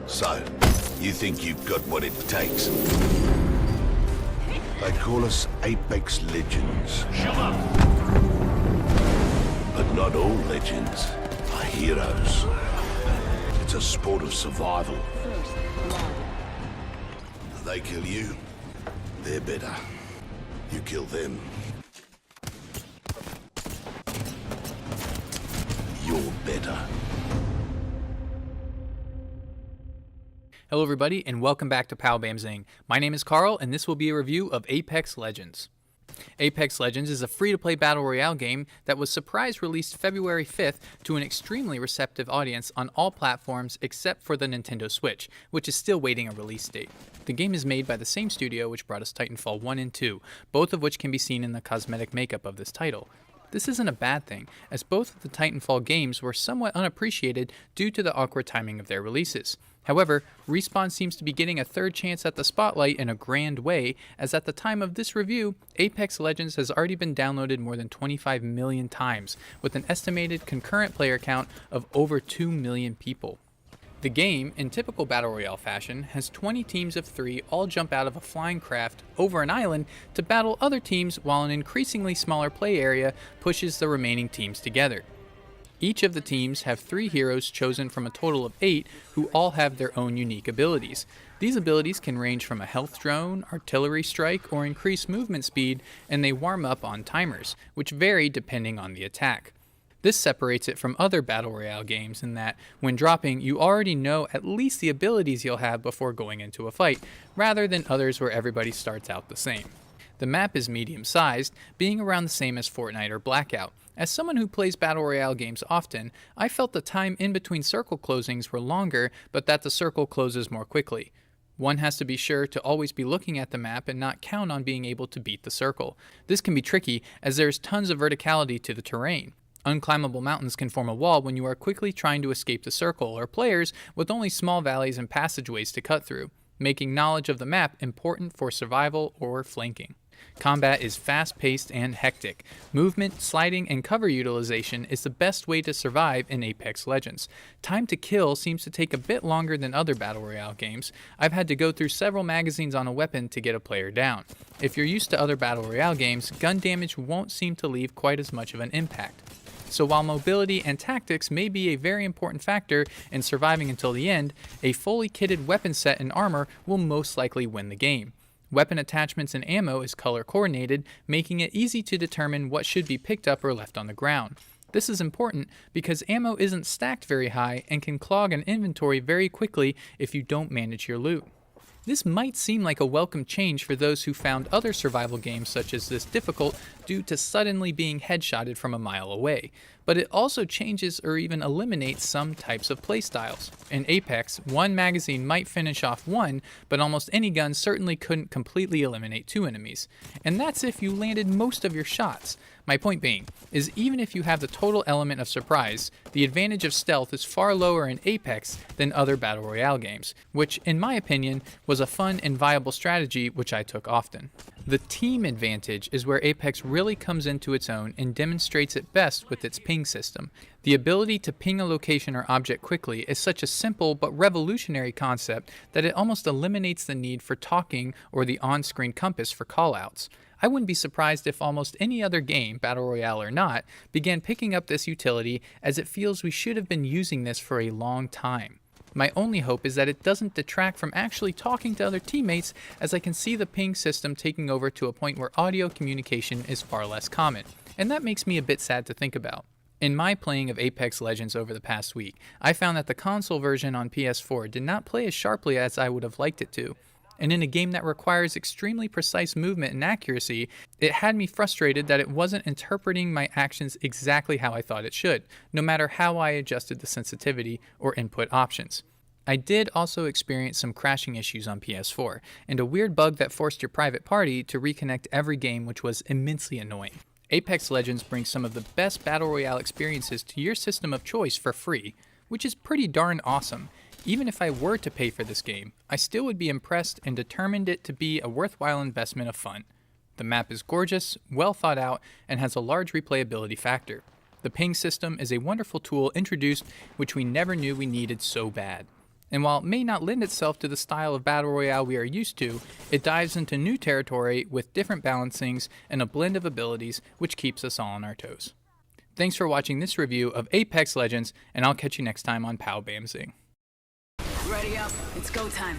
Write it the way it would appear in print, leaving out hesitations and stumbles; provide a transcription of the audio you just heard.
So, you think you've got what it takes? They call us Apex Legends. Show up! But not all legends are heroes. It's a sport of survival. They kill you, they're better. You kill them, you're better. Hello everybody and welcome back to Pow Bam Zing. My name is Carl and this will be a review of Apex Legends. Apex Legends is a free-to-play Battle Royale game that was surprise released February 5th to an extremely receptive audience on all platforms except for the Nintendo Switch, which is still waiting a release date. The game is made by the same studio which brought us Titanfall 1 and 2, both of which can be seen in the cosmetic makeup of this title. This isn't a bad thing, as both of the Titanfall games were somewhat unappreciated due to the awkward timing of their releases. However, Respawn seems to be getting a third chance at the spotlight in a grand way, as at the time of this review, Apex Legends has already been downloaded more than 25 million times, with an estimated concurrent player count of over 2 million people. The game, in typical Battle Royale fashion, has 20 teams of 3 all jump out of a flying craft over an island to battle other teams while an increasingly smaller play area pushes the remaining teams together. Each of the teams have 3 heroes chosen from a total of 8 who all have their own unique abilities. These abilities can range from a health drone, artillery strike, or increased movement speed, and they warm up on timers, which vary depending on the attack. This separates it from other Battle Royale games in that, when dropping, you already know at least the abilities you'll have before going into a fight, rather than others where everybody starts out the same. The map is medium-sized, being around the same as Fortnite or Blackout. As someone who plays Battle Royale games often, I felt the time in between circle closings were longer, but that the circle closes more quickly. One has to be sure to always be looking at the map and not count on being able to beat the circle. This can be tricky, as there is tons of verticality to the terrain. Unclimbable mountains can form a wall when you are quickly trying to escape the circle, or players with only small valleys and passageways to cut through, making knowledge of the map important for survival or flanking. Combat is fast-paced and hectic. Movement, sliding, and cover utilization is the best way to survive in Apex Legends. Time to kill seems to take a bit longer than other Battle Royale games. I've had to go through several magazines on a weapon to get a player down. If you're used to other Battle Royale games, gun damage won't seem to leave quite as much of an impact. So while mobility and tactics may be a very important factor in surviving until the end, a fully kitted weapon set and armor will most likely win the game. Weapon attachments and ammo is color coordinated, making it easy to determine what should be picked up or left on the ground. This is important because ammo isn't stacked very high and can clog an inventory very quickly if you don't manage your loot. This might seem like a welcome change for those who found other survival games such as this difficult due to suddenly being headshotted from a mile away, but it also changes or even eliminates some types of playstyles. In Apex, one magazine might finish off one, but almost any gun certainly couldn't completely eliminate 2 enemies. And that's if you landed most of your shots. My point being, is even if you have the total element of surprise, the advantage of stealth is far lower in Apex than other Battle Royale games, which, in my opinion, was a fun and viable strategy which I took often. The team advantage is where Apex really comes into its own and demonstrates it best with its ping system. The ability to ping a location or object quickly is such a simple but revolutionary concept that it almost eliminates the need for talking or the on-screen compass for callouts. I wouldn't be surprised if almost any other game, Battle Royale or not, began picking up this utility, as it feels we should have been using this for a long time. My only hope is that it doesn't detract from actually talking to other teammates, as I can see the ping system taking over to a point where audio communication is far less common, and that makes me a bit sad to think about. In my playing of Apex Legends over the past week, I found that the console version on PS4 did not play as sharply as I would have liked it to. And in a game that requires extremely precise movement and accuracy, it had me frustrated that it wasn't interpreting my actions exactly how I thought it should, no matter how I adjusted the sensitivity or input options. I did also experience some crashing issues on PS4, and a weird bug that forced your private party to reconnect every game, which was immensely annoying. Apex Legends brings some of the best Battle Royale experiences to your system of choice for free, which is pretty darn awesome. Even if I were to pay for this game, I still would be impressed and determined it to be a worthwhile investment of fun. The map is gorgeous, well thought out, and has a large replayability factor. The ping system is a wonderful tool introduced which we never knew we needed so bad. And while it may not lend itself to the style of Battle Royale we are used to, it dives into new territory with different balancings and a blend of abilities which keeps us all on our toes. Thanks for watching this review of Apex Legends, and I'll catch you next time on Pow Bam Zing. Ready up, it's go time.